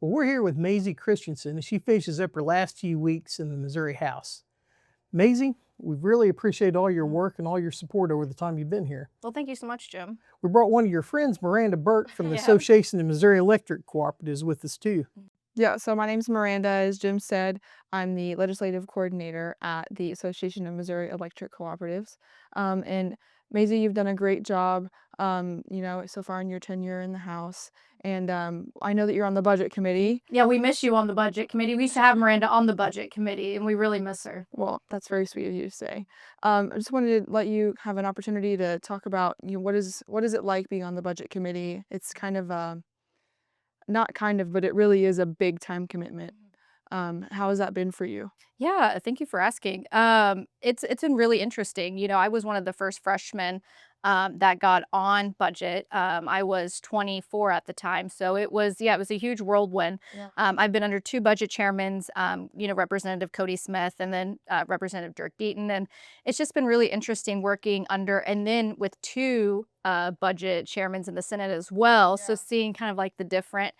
Well, we're here with Mazzie Christensen, and she finishes up her last few weeks in the Missouri House. Mazzie, we've really appreciated all your work and all your support over the time you've been here. Well, thank you so much, Jim. We brought one of your friends, Miranda Burke, from the Yeah. Association of Missouri Electric Cooperatives with us too. Yeah, so my name's Miranda. As Jim said, I'm the legislative coordinator at the Association of Missouri Electric Cooperatives. And Maisie, you've done a great job, so far in your tenure in the House. And I know that you're on the Budget Committee. Yeah, we miss you on the Budget Committee. We used to have Miranda on the Budget Committee, and we really miss her. Well, that's very sweet of you to say. I just wanted to let you have an opportunity to talk about, what is it like being on the Budget Committee? It's kind of but it really is a big time commitment. How has that been for you? Yeah, thank you for asking. It's been really interesting. I was one of the first freshmen that got on budget. I was 24 at the time, so it was a huge whirlwind. Yeah. I've been under two budget chairmans, Representative Cody Smith and then Representative Dirk Deaton, and it's just been really interesting working under and then with two budget chairmans in the Senate as well. So seeing kind of like the different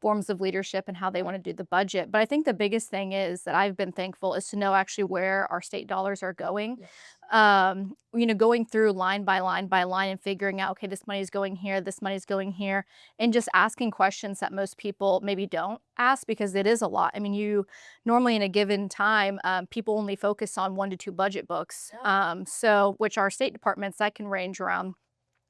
forms of leadership and how they want to do the budget. But I think the biggest thing is that I've been thankful is to know actually where our state dollars are going. Yes. Going through line by line by line and figuring out, okay, this money is going here, this money is going here, and just asking questions that most people maybe don't ask because it is a lot. I mean, you normally in a given time, people only focus on 1 to 2 budget books. So which our state departments, that can range around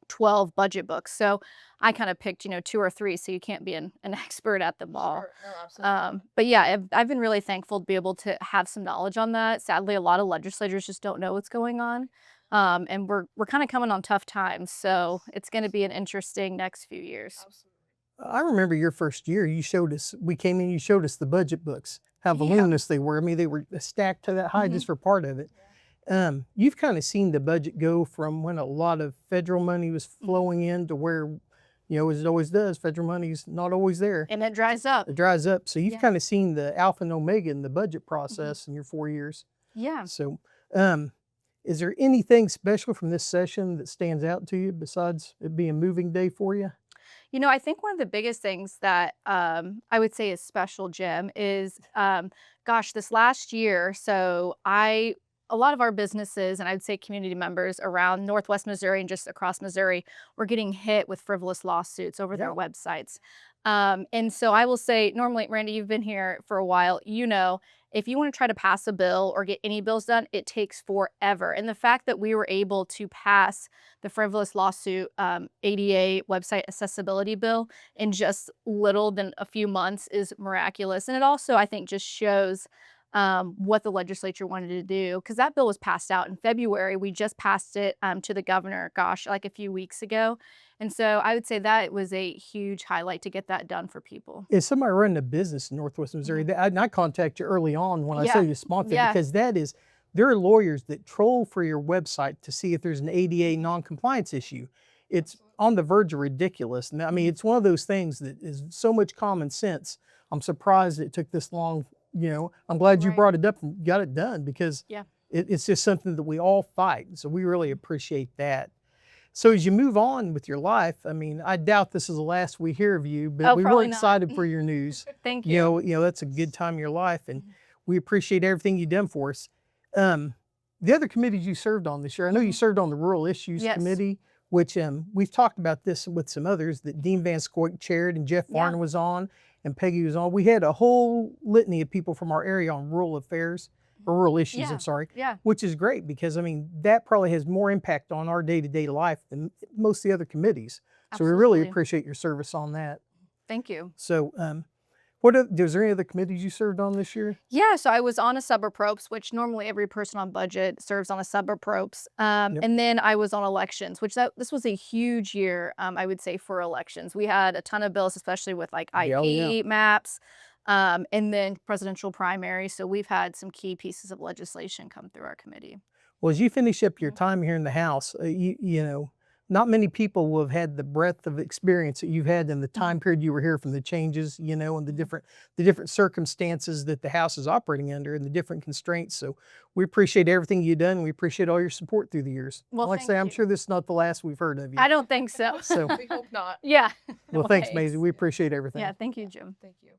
12 budget books. So I kind of picked, 2 or 3, so you can't be an expert at them all. Sure. No, absolutely. But yeah, I've been really thankful to be able to have some knowledge on that. Sadly, a lot of legislators just don't know what's going on. And we're kind of coming on tough times. So it's going to be an interesting next few years. Absolutely. I remember your first year, we came in, you showed us the budget books, how Yeah. voluminous they were. I mean, they were stacked to that high just for part of it. You've kind of seen the budget go from when a lot of federal money was flowing in to where, as it always does, federal money's not always there. And it dries up. It dries up. So you've Yeah. kind of seen the alpha and omega in the budget process in your 4 years. Yeah. So is there anything special from this session that stands out to you besides it being moving day for you? I think one of the biggest things that I would say is special, Jim, is this last year. So a lot of our businesses and I'd say community members around Northwest Missouri and just across Missouri were getting hit with frivolous lawsuits over their websites. And so I will say, normally, Randy, you've been here for a while, if you want to try to pass a bill or get any bills done, it takes forever. And the fact that we were able to pass the frivolous lawsuit ADA website accessibility bill in just little than a few months is miraculous. And it also, I think, just shows what the legislature wanted to do, because that bill was passed out in February. We just passed it to the governor, like a few weeks ago. And so I would say that it was a huge highlight to get that done for people. Is somebody running a business in Northwest Missouri? I contact you early on when I saw you sponsor because there are lawyers that troll for your website to see if there's an ADA non-compliance issue. It's on the verge of ridiculous. And I mean, it's one of those things that is so much common sense. I'm surprised it took this long. I'm glad you brought it up and got it done because it's just something that we all fight. So we really appreciate that. So as you move on with your life, I mean, I doubt this is the last we hear of you, but we're really excited for your news. Thank you. That's a good time in your life, and we appreciate everything you've done for us. The other committees you served on this year, I know you served on the Rural Issues Committee, which we've talked about this with some others that Dean Van Scoik chaired and Jeff Varn was on and Peggy was on. We had a whole litany of people from our area on rural affairs, or rural issues, I'm sorry, which is great because, I mean, that probably has more impact on our day-to-day life than most of the other committees. So we really appreciate your service on that. Thank you. So was there any other committees you served on this year? Yeah, so I was on a sub-approps, which normally every person on budget serves on a sub-approps. And then I was on elections, which this was a huge year, I would say, for elections. We had a ton of bills, especially with like IP maps, and then presidential primary. So we've had some key pieces of legislation come through our committee. Well, as you finish up your time here in the House, not many people will have had the breadth of experience that you've had in the time period you were here, from the changes, you know, and the different circumstances that the house is operating under and the different constraints. So we appreciate everything you've done. We appreciate all your support through the years. Well, Like I say, I'm sure this is not the last we've heard of you. I don't think so. So, We hope not. Yeah. well, thanks, Mazzie. Thanks. We appreciate everything. Yeah, thank you, Jim. Thank you.